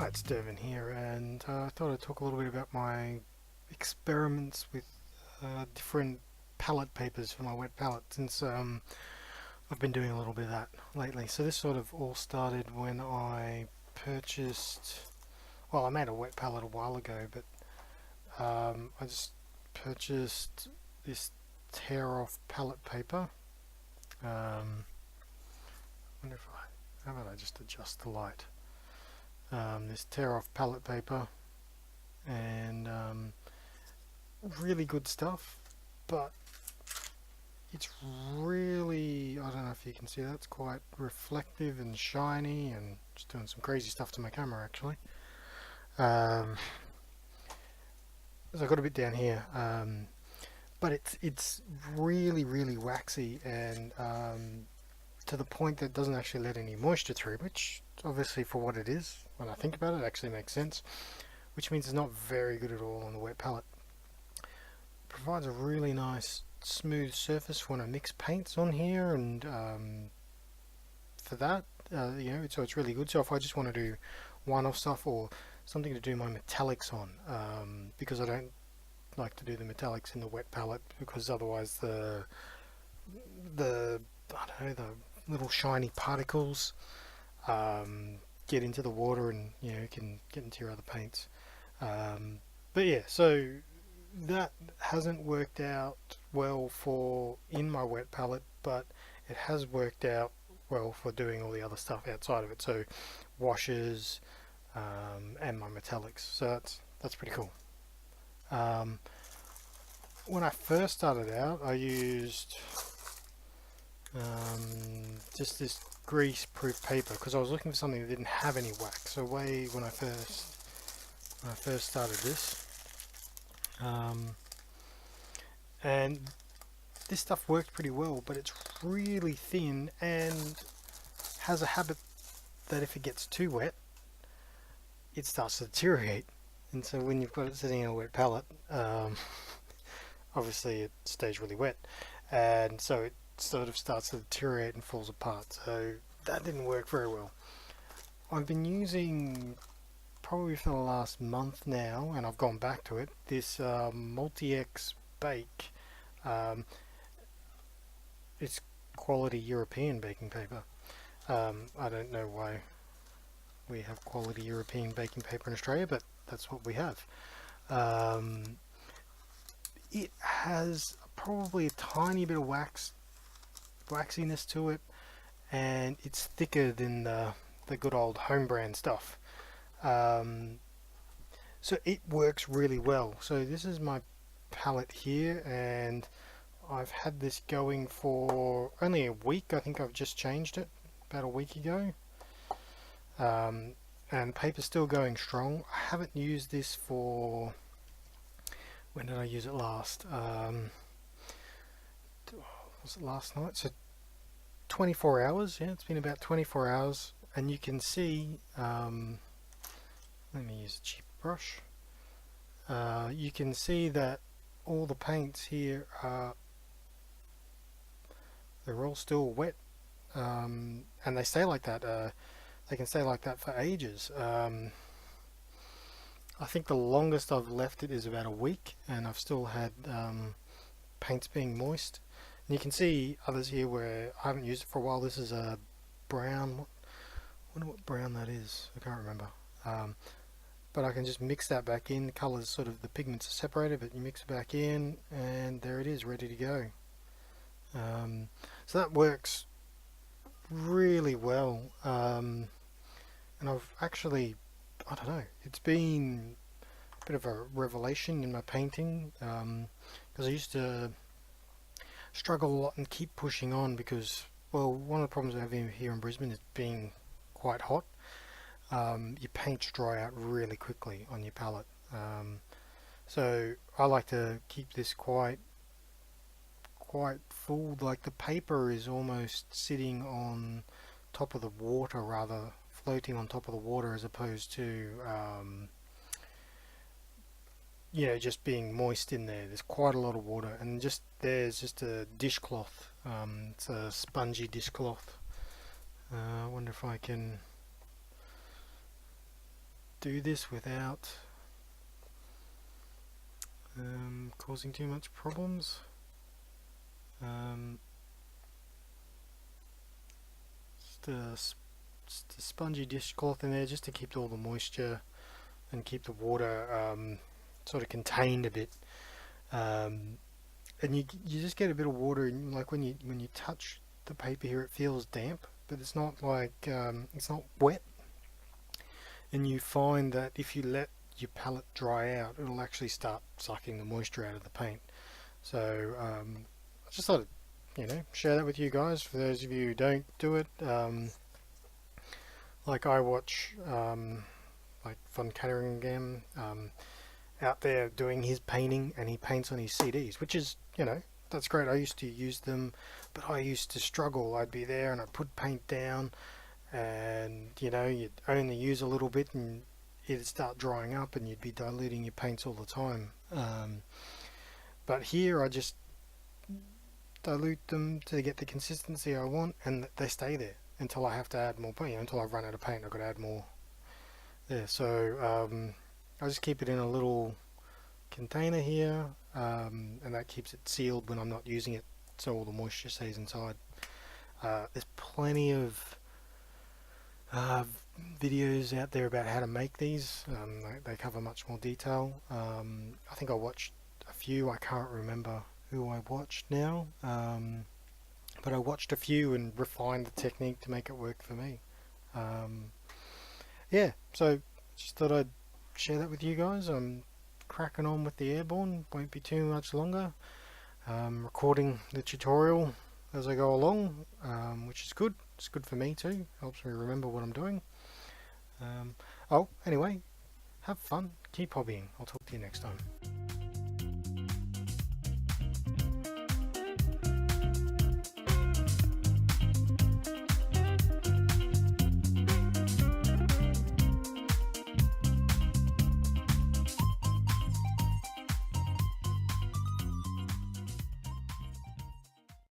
Hi, it's Devin here, and I thought I'd talk a little bit about my experiments with different palette papers for my wet palette, since I've been doing a little bit of that lately. So this sort of all started when I purchased, well, I made a wet palette a while ago, but I just purchased this tear-off palette paper. Wonder if how about I just adjust the light? This tear-off palette paper, and really good stuff, but it's really, I don't know if you can see that, it's quite reflective and shiny, and just doing some crazy stuff to my camera actually. So I got a bit down here, but it's really waxy, and to the point that it doesn't actually let any moisture through, which obviously for what it is, when I think about it, actually makes sense, which means it's not very good at all on the wet palette. It provides a really nice smooth surface when I mix paints on here, and for that, so it's really good. So if I just want to do one-off stuff or something to do my metallics on, because I don't like to do the metallics in the wet palette, because otherwise the I don't know, the little shiny particles get into the water, and can get into your other paints. But yeah, so that hasn't worked out well for in my wet palette, but it has worked out well for doing all the other stuff outside of it. So washes, and my metallics. So that's pretty cool. Um, when I first started out, I used just this grease-proof paper because I was looking for something that didn't have any wax. So when I first started this, and this stuff worked pretty well, but it's really thin and has a habit that if it gets too wet, it starts to deteriorate. And so when you've got it sitting in a wet palette, obviously it stays really wet, and so it sort of starts to deteriorate and falls apart. So that didn't work very well. I've been using, probably for the last month now, and I've gone back to it, this Multi-X Bake. It's quality European baking paper. I don't know why we have quality European baking paper in Australia, but that's what we have. It has probably a tiny bit of waxiness to it, and it's thicker than the good old home brand stuff. Um, so it works really well. So this is my palette here, and I've had this going for only a week. I think I've just changed it about a week ago. And paper's still going strong. I haven't used this for, when did I use it last? Was it last night? So 24 hours. Yeah, it's been about 24 hours, and you can see, let me use a cheap brush. You can see that all the paints here they're all still wet, and they stay like that. They can stay like that for ages. I think the longest I've left it is about a week, and I've still had paints being moist. And you can see others here where I haven't used it for a while. This is a brown. I wonder what brown that is. I can't remember. But I can just mix that back in. The colours, sort of, the pigments are separated, but you mix it back in, and there it is, ready to go. So that works really well. And I've actually, I don't know, it's been a bit of a revelation in my painting, because I used to struggle a lot and keep pushing on because, well, one of the problems I have here in Brisbane is being quite hot. Your paints dry out really quickly on your palette. So I like to keep this quite full, like the paper is almost sitting on top of the water, rather floating on top of the water, as opposed to just being moist in there. There's quite a lot of water, and there's just a dishcloth. It's a spongy dishcloth. I wonder if I can do this without causing too much problems. Just a spongy dishcloth in there just to keep all the moisture and keep the water sort of contained a bit. And you just get a bit of water, and like when you touch the paper here, it feels damp, but it's not like it's not wet. And you find that if you let your palette dry out, it'll actually start sucking the moisture out of the paint. So I just thought I'd, share that with you guys. For those of you who don't do it, like I watch like Von Kernaghan out there doing his painting, and he paints on his CDs, which is, that's great. I used to use them, but I used to struggle. I'd be there and I'd put paint down, and you'd only use a little bit and it'd start drying up, and you'd be diluting your paints all the time. But here I just dilute them to get the consistency I want, and they stay there until I have to add more paint. Until I've run out of paint, I've got to add more there. So I just keep it in a little container here, and that keeps it sealed when I'm not using it, so all the moisture stays inside. There's plenty of videos out there about how to make these. They cover much more detail. I think I watched a few. I can't remember who I watched now, but I watched a few and refined the technique to make it work for me. Yeah, so just thought I'd share that with you guys. I'm cracking on with the Airborne, won't be too much longer. Recording the tutorial as I go along, which is good. It's good for me too, helps me remember what I'm doing. Anyway, have fun, keep hobbying. I'll talk to you next time.